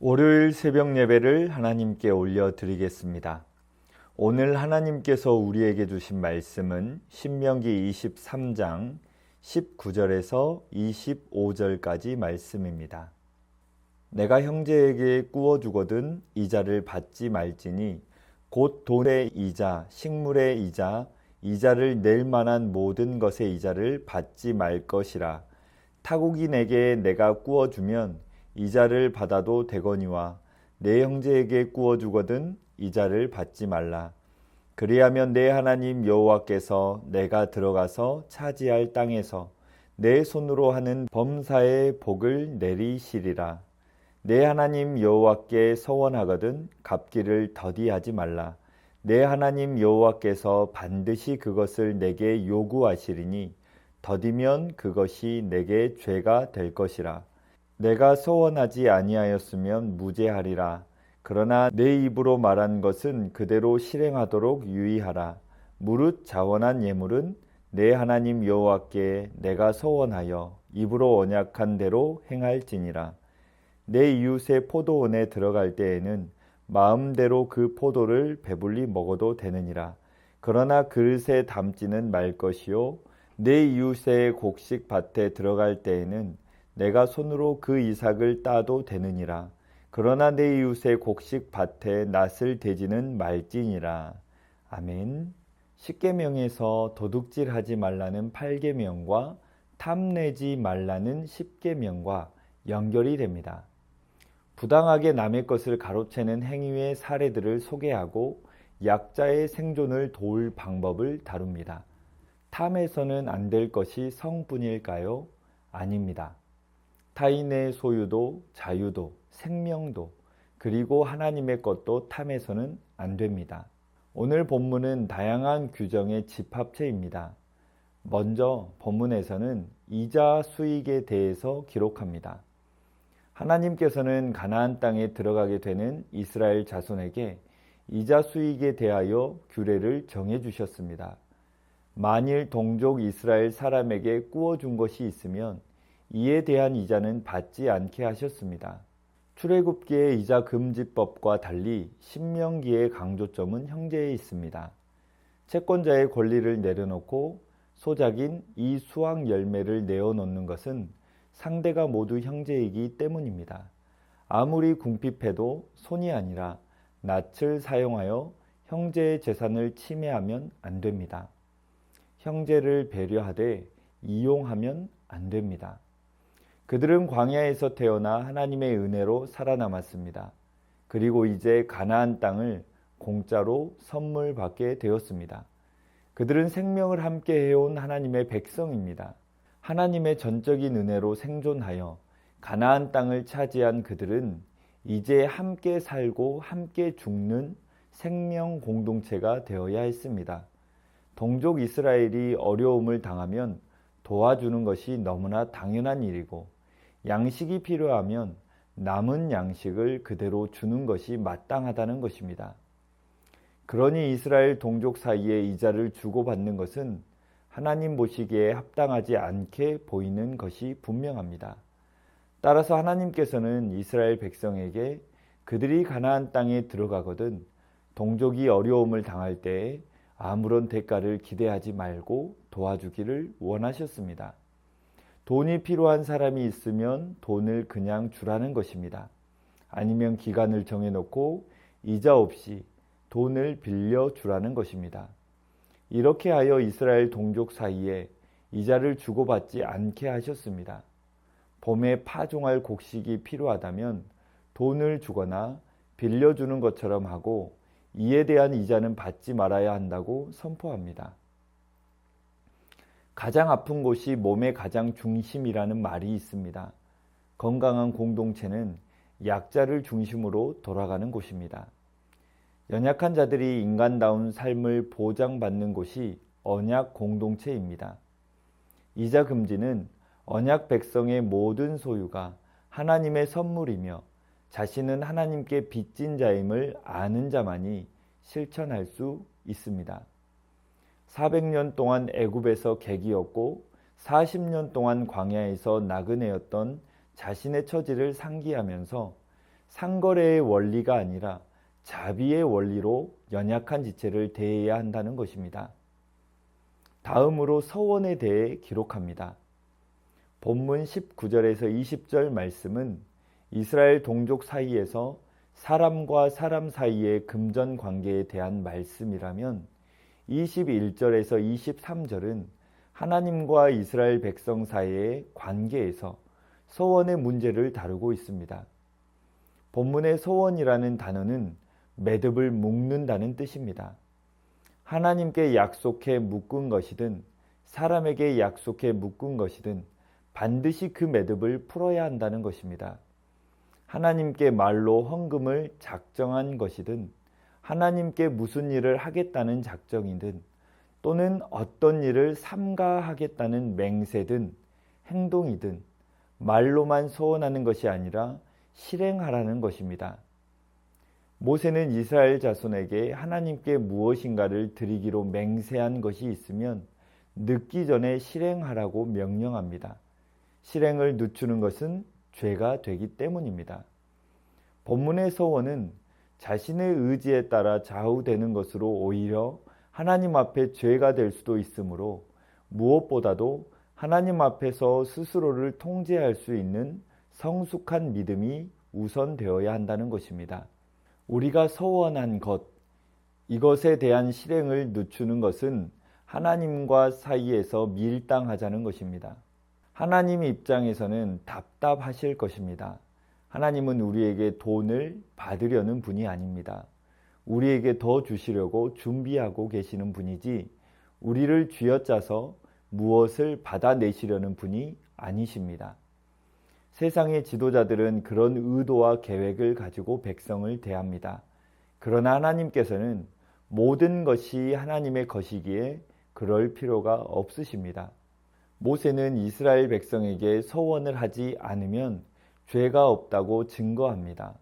월요일 새벽 예배를 하나님께 올려드리겠습니다. 오늘 하나님께서 우리에게 주신 말씀은 신명기 23장 19절에서 25절까지 말씀입니다. 내가 형제에게 꾸어주거든 이자를 받지 말지니 곧 돈의 이자, 식물의 이자, 이자를 낼 만한 모든 것의 이자를 받지 말 것이라. 타국인에게 내가 꾸어주면 이자를 받아도 되거니와 내 형제에게 꾸어주거든 이자를 받지 말라. 그리하면 내 하나님 여호와께서 내가 들어가서 차지할 땅에서 내 손으로 하는 범사의 복을 내리시리라. 내 하나님 여호와께 서원하거든 갚기를 더디하지 말라. 내 하나님 여호와께서 반드시 그것을 내게 요구하시리니 더디면 그것이 내게 죄가 될 것이라. 내가 서원하지 아니하였으면 무죄하리라. 그러나 내 입으로 말한 것은 그대로 실행하도록 유의하라. 무릇 자원한 예물은 내 하나님 여호와께 내가 서원하여 입으로 언약한 대로 행할지니라. 내 이웃의 포도원에 들어갈 때에는 마음대로 그 포도를 배불리 먹어도 되느니라. 그러나 그릇에 담지는 말 것이요 내 이웃의 곡식 밭에 들어갈 때에는 내가 손으로 그 이삭을 따도 되느니라. 그러나 내 이웃의 곡식 밭에 낫을 대지는 말지니라. 아멘. 십계명에서 도둑질하지 말라는 8계명과 탐내지 말라는 10계명과 연결이 됩니다. 부당하게 남의 것을 가로채는 행위의 사례들을 소개하고 약자의 생존을 도울 방법을 다룹니다. 탐해서는 안 될 것이 성뿐일까요? 아닙니다. 타인의 소유도 자유도 생명도 그리고 하나님의 것도 탐해서는 안 됩니다. 오늘 본문은 다양한 규정의 집합체입니다. 먼저 본문에서는 이자 수익에 대해서 기록합니다. 하나님께서는 가나안 땅에 들어가게 되는 이스라엘 자손에게 이자 수익에 대하여 규례를 정해 주셨습니다. 만일 동족 이스라엘 사람에게 꾸어준 것이 있으면 이에 대한 이자는 받지 않게 하셨습니다. 출애굽기의 이자 금지법과 달리 신명기의 강조점은 형제에 있습니다. 채권자의 권리를 내려놓고 소작인 이 수확 열매를 내어놓는 것은 상대가 모두 형제이기 때문입니다. 아무리 궁핍해도 손이 아니라 낯을 사용하여 형제의 재산을 침해하면 안 됩니다. 형제를 배려하되 이용하면 안 됩니다. 그들은 광야에서 태어나 하나님의 은혜로 살아남았습니다. 그리고 이제 가나안 땅을 공짜로 선물 받게 되었습니다. 그들은 생명을 함께 해온 하나님의 백성입니다. 하나님의 전적인 은혜로 생존하여 가나안 땅을 차지한 그들은 이제 함께 살고 함께 죽는 생명 공동체가 되어야 했습니다. 동족 이스라엘이 어려움을 당하면 도와주는 것이 너무나 당연한 일이고 양식이 필요하면 남은 양식을 그대로 주는 것이 마땅하다는 것입니다. 그러니 이스라엘 동족 사이에 이자를 주고받는 것은 하나님 보시기에 합당하지 않게 보이는 것이 분명합니다. 따라서 하나님께서는 이스라엘 백성에게 그들이 가나안 땅에 들어가거든 동족이 어려움을 당할 때에 아무런 대가를 기대하지 말고 도와주기를 원하셨습니다. 돈이 필요한 사람이 있으면 돈을 그냥 주라는 것입니다. 아니면 기간을 정해놓고 이자 없이 돈을 빌려주라는 것입니다. 이렇게 하여 이스라엘 동족 사이에 이자를 주고받지 않게 하셨습니다. 봄에 파종할 곡식이 필요하다면 돈을 주거나 빌려주는 것처럼 하고 이에 대한 이자는 받지 말아야 한다고 선포합니다. 가장 아픈 곳이 몸의 가장 중심이라는 말이 있습니다. 건강한 공동체는 약자를 중심으로 돌아가는 곳입니다. 연약한 자들이 인간다운 삶을 보장받는 곳이 언약 공동체입니다. 이자 금지는 언약 백성의 모든 소유가 하나님의 선물이며 자신은 하나님께 빚진 자임을 아는 자만이 실천할 수 있습니다. 400년 동안 애굽에서 객이었고 40년 동안 광야에서 나그네였던 자신의 처지를 상기하면서 상거래의 원리가 아니라 자비의 원리로 연약한 지체를 대해야 한다는 것입니다. 다음으로 서원에 대해 기록합니다. 본문 19절에서 20절 말씀은 이스라엘 동족 사이에서 사람과 사람 사이의 금전 관계에 대한 말씀이라면 21절에서 23절은 하나님과 이스라엘 백성 사이의 관계에서 서원의 문제를 다루고 있습니다. 본문의 서원이라는 단어는 매듭을 묶는다는 뜻입니다. 하나님께 약속해 묶은 것이든 사람에게 약속해 묶은 것이든 반드시 그 매듭을 풀어야 한다는 것입니다. 하나님께 말로 헌금을 작정한 것이든 하나님께 무슨 일을 하겠다는 작정이든 또는 어떤 일을 삼가하겠다는 맹세든 행동이든 말로만 소원하는 것이 아니라 실행하라는 것입니다. 모세는 이스라엘 자손에게 하나님께 무엇인가를 드리기로 맹세한 것이 있으면 늦기 전에 실행하라고 명령합니다. 실행을 늦추는 것은 죄가 되기 때문입니다. 본문의 서원은 자신의 의지에 따라 좌우되는 것으로 오히려 하나님 앞에 죄가 될 수도 있으므로 무엇보다도 하나님 앞에서 스스로를 통제할 수 있는 성숙한 믿음이 우선되어야 한다는 것입니다. 우리가 서원한 것, 이것에 대한 실행을 늦추는 것은 하나님과 사이에서 밀당하자는 것입니다. 하나님 입장에서는 답답하실 것입니다. 하나님은 우리에게 돈을 받으려는 분이 아닙니다. 우리에게 더 주시려고 준비하고 계시는 분이지 우리를 쥐어짜서 무엇을 받아내시려는 분이 아니십니다. 세상의 지도자들은 그런 의도와 계획을 가지고 백성을 대합니다. 그러나 하나님께서는 모든 것이 하나님의 것이기에 그럴 필요가 없으십니다. 모세는 이스라엘 백성에게 서원을 하지 않으면 죄가 없다고 증거합니다.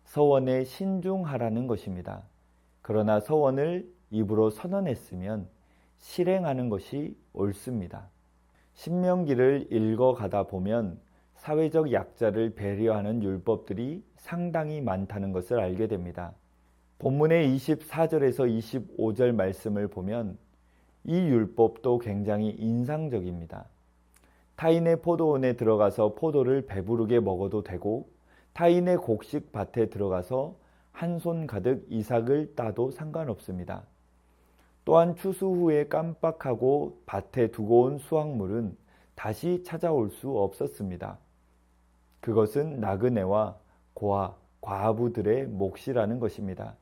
서원에 신중하라는 것입니다. 그러나 서원을 입으로 선언했으면 실행하는 것이 옳습니다. 신명기를 읽어가다 보면 사회적 약자를 배려하는 율법들이 상당히 많다는 것을 알게 됩니다. 본문의 24절에서 25절 말씀을 보면 이 율법도 굉장히 인상적입니다. 타인의 포도원에 들어가서 포도를 배부르게 먹어도 되고 타인의 곡식 밭에 들어가서 한 손 가득 이삭을 따도 상관없습니다. 또한 추수 후에 깜빡하고 밭에 두고 온 수확물은 다시 찾아올 수 없었습니다. 그것은 나그네와 고아, 과부들의 몫이라는 것입니다.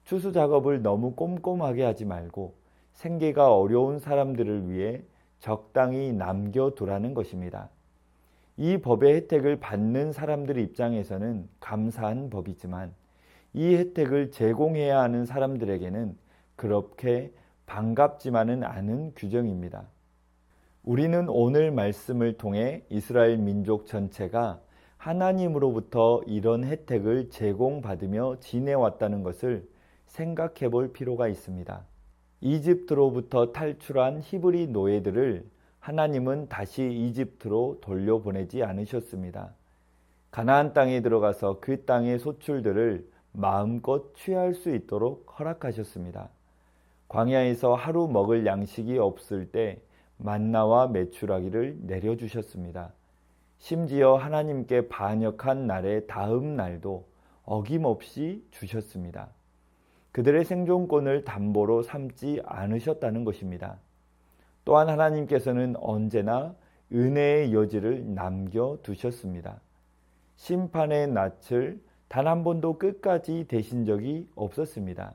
추수 작업을 너무 꼼꼼하게 하지 말고 생계가 어려운 사람들을 위해 적당히 남겨두라는 것입니다. 이 법의 혜택을 받는 사람들 입장에서는 감사한 법이지만 이 혜택을 제공해야 하는 사람들에게는 그렇게 반갑지만은 않은 규정입니다. 우리는 오늘 말씀을 통해 이스라엘 민족 전체가 하나님으로부터 이런 혜택을 제공받으며 지내왔다는 것을 생각해 볼 필요가 있습니다. 이집트로부터 탈출한 히브리 노예들을 하나님은 다시 이집트로 돌려보내지 않으셨습니다. 가나안 땅에 들어가서 그 땅의 소출들을 마음껏 취할 수 있도록 허락하셨습니다. 광야에서 하루 먹을 양식이 없을 때 만나와 메추라기를 내려주셨습니다. 심지어 하나님께 반역한 날의 다음 날도 어김없이 주셨습니다. 그들의 생존권을 담보로 삼지 않으셨다는 것입니다. 또한 하나님께서는 언제나 은혜의 여지를 남겨두셨습니다. 심판의 낯을 단 한 번도 끝까지 대신 적이 없었습니다.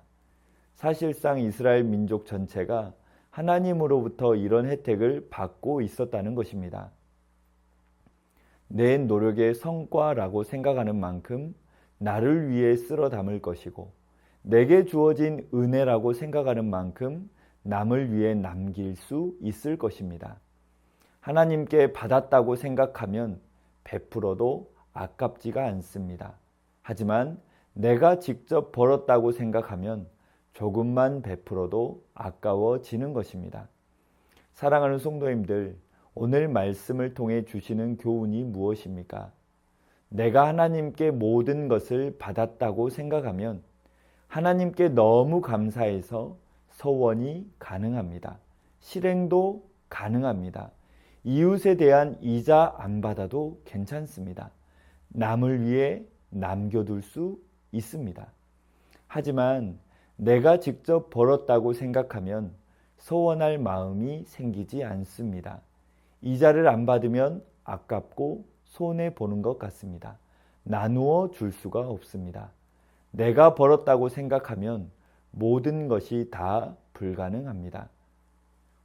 사실상 이스라엘 민족 전체가 하나님으로부터 이런 혜택을 받고 있었다는 것입니다. 내 노력의 성과라고 생각하는 만큼 나를 위해 쓸어 담을 것이고 내게 주어진 은혜라고 생각하는 만큼 남을 위해 남길 수 있을 것입니다. 하나님께 받았다고 생각하면 베풀어도 아깝지가 않습니다. 하지만 내가 직접 벌었다고 생각하면 조금만 베풀어도 아까워지는 것입니다. 사랑하는 성도님들, 오늘 말씀을 통해 주시는 교훈이 무엇입니까? 내가 하나님께 모든 것을 받았다고 생각하면 하나님께 너무 감사해서 서원이 가능합니다. 실행도 가능합니다. 이웃에 대한 이자 안 받아도 괜찮습니다. 남을 위해 남겨둘 수 있습니다. 하지만 내가 직접 벌었다고 생각하면 서원할 마음이 생기지 않습니다. 이자를 안 받으면 아깝고 손해보는 것 같습니다. 나누어 줄 수가 없습니다. 내가 벌었다고 생각하면 모든 것이 다 불가능합니다.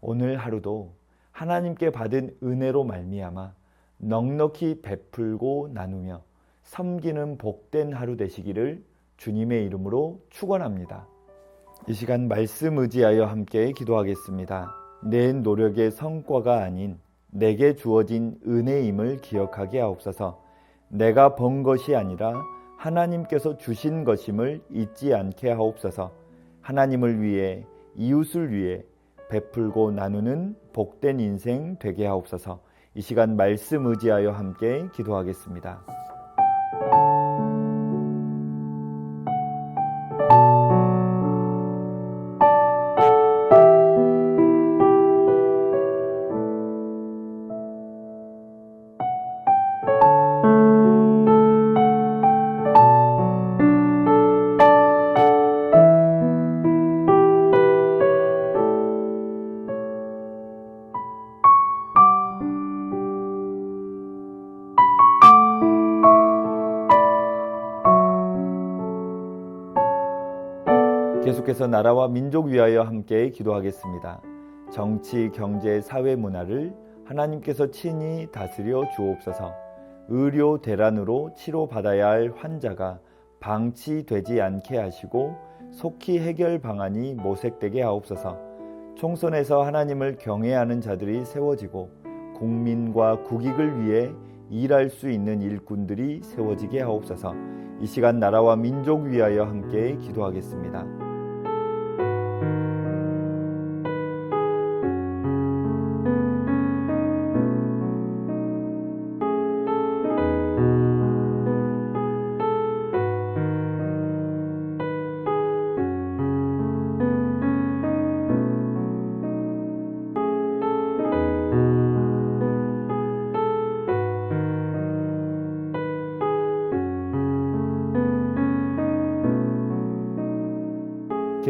오늘 하루도 하나님께 받은 은혜로 말미암아 넉넉히 베풀고 나누며 섬기는 복된 하루 되시기를 주님의 이름으로 축원합니다. 이 시간 말씀 의지하여 함께 기도하겠습니다. 내 노력의 성과가 아닌 내게 주어진 은혜임을 기억하게 하옵소서. 내가 번 것이 아니라 하나님께서 주신 것임을 잊지 않게 하옵소서. 하나님을 위해 이웃을 위해 베풀고 나누는 복된 인생 되게 하옵소서. 이 시간 말씀 의지하여 함께 기도하겠습니다. 계속해서 나라와 민족 위하여 함께 기도하겠습니다. 정치, 경제, 사회, 문화를 하나님께서 친히 다스려 주옵소서. 의료 대란으로 치료받아야 할 환자가 방치되지 않게 하시고 속히 해결 방안이 모색되게 하옵소서. 총선에서 하나님을 경외하는 자들이 세워지고 국민과 국익을 위해 일할 수 있는 일꾼들이 세워지게 하옵소서. 이 시간 나라와 민족 위하여 함께 기도하겠습니다.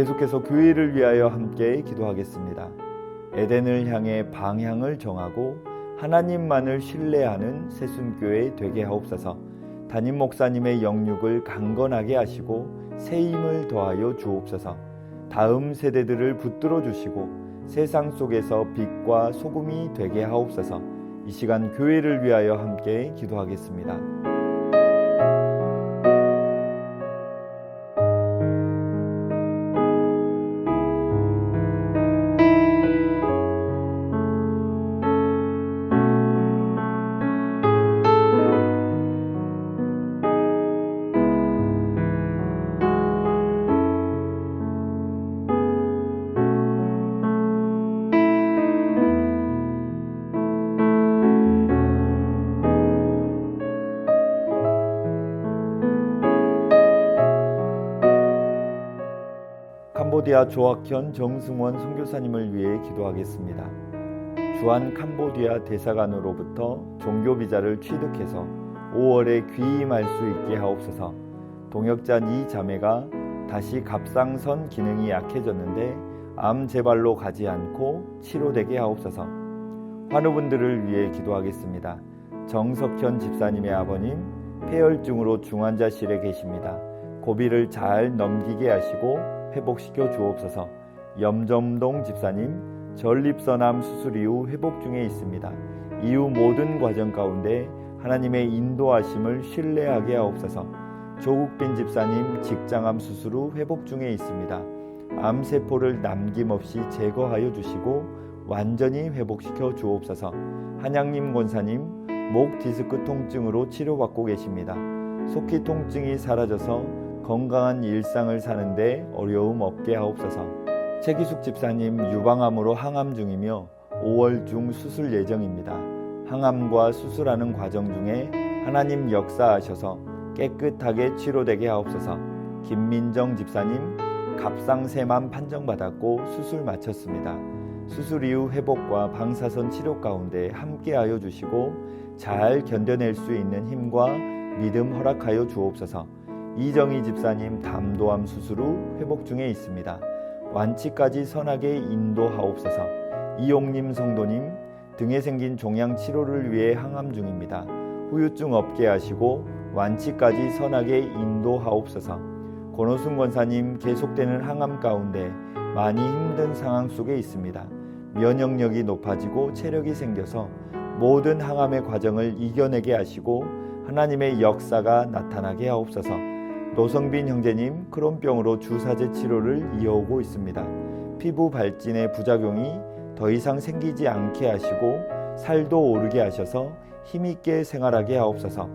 계속해서 교회를 위하여 함께 기도하겠습니다. 에덴을 향해 방향을 정하고 하나님만을 신뢰하는 새순교회 되게 하옵소서. 담임 목사님의 영육을 강건하게 하시고 새 힘을 더하여 주옵소서. 다음 세대들을 붙들어 주시고 세상 속에서 빛과 소금이 되게 하옵소서. 이 시간 교회를 위하여 함께 기도하겠습니다. 캄보디아 조학현 정승원 선교사님을 위해 기도하겠습니다. 주한 캄보디아 대사관으로부터 종교 비자를 취득해서 5월에 귀임할 수 있게 하옵소서. 동역자 이 자매가 다시 갑상선 기능이 약해졌는데 암 재발로 가지 않고 치료되게 하옵소서. 환우분들을 위해 기도하겠습니다. 정석현 집사님의 아버님 폐혈증으로 중환자실에 계십니다. 고비를 잘 넘기게 하시고 회복시켜 주옵소서. 염점동 집사님 전립선암 수술 이후 회복 중에 있습니다. 이후 모든 과정 가운데 하나님의 인도하심을 신뢰하게 하옵소서. 조국빈 집사님 직장암 수술 후 회복 중에 있습니다. 암세포를 남김없이 제거하여 주시고 완전히 회복시켜 주옵소서. 한양림 권사님 목 디스크 통증으로 치료받고 계십니다. 속히 통증이 사라져서 건강한 일상을 사는데 어려움 없게 하옵소서. 최기숙 집사님 유방암으로 항암 중이며 5월 중 수술 예정입니다. 항암과 수술하는 과정 중에 하나님 역사하셔서 깨끗하게 치료되게 하옵소서. 김민정 집사님 갑상샘암 판정받았고 수술 마쳤습니다. 수술 이후 회복과 방사선 치료 가운데 함께하여 주시고 잘 견뎌낼 수 있는 힘과 믿음 허락하여 주옵소서. 이정희 집사님 담도암 수술 후 회복 중에 있습니다. 완치까지 선하게 인도하옵소서. 이용림 성도님 등에 생긴 종양 치료를 위해 항암 중입니다. 후유증 없게 하시고 완치까지 선하게 인도하옵소서. 권호순 권사님 계속되는 항암 가운데 많이 힘든 상황 속에 있습니다. 면역력이 높아지고 체력이 생겨서 모든 항암의 과정을 이겨내게 하시고 하나님의 역사가 나타나게 하옵소서. 노성빈 형제님 크론병으로 주사제 치료를 이어오고 있습니다. 피부 발진의 부작용이 더 이상 생기지 않게 하시고 살도 오르게 하셔서 힘있게 생활하게 하옵소서.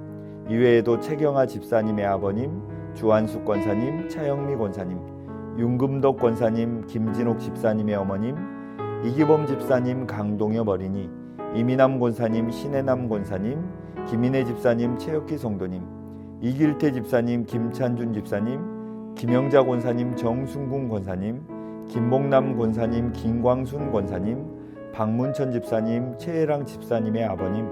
이외에도 최경아 집사님의 아버님, 주한숙 권사님, 차영미 권사님, 윤금덕 권사님, 김진옥 집사님의 어머님, 이기범 집사님, 강동엽 어린이, 이민남 권사님, 신혜남 권사님, 김인혜 집사님, 최혁기 성도님, 이길태 집사님, 김찬준 집사님, 김영자 권사님, 정순궁 권사님, 김봉남 권사님, 김광순 권사님, 박문천 집사님, 최혜랑 집사님의 아버님,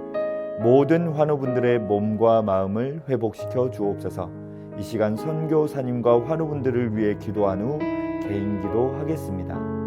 모든 환우분들의 몸과 마음을 회복시켜 주옵소서. 이 시간 선교사님과 환우분들을 위해 기도한 후 개인 기도하겠습니다.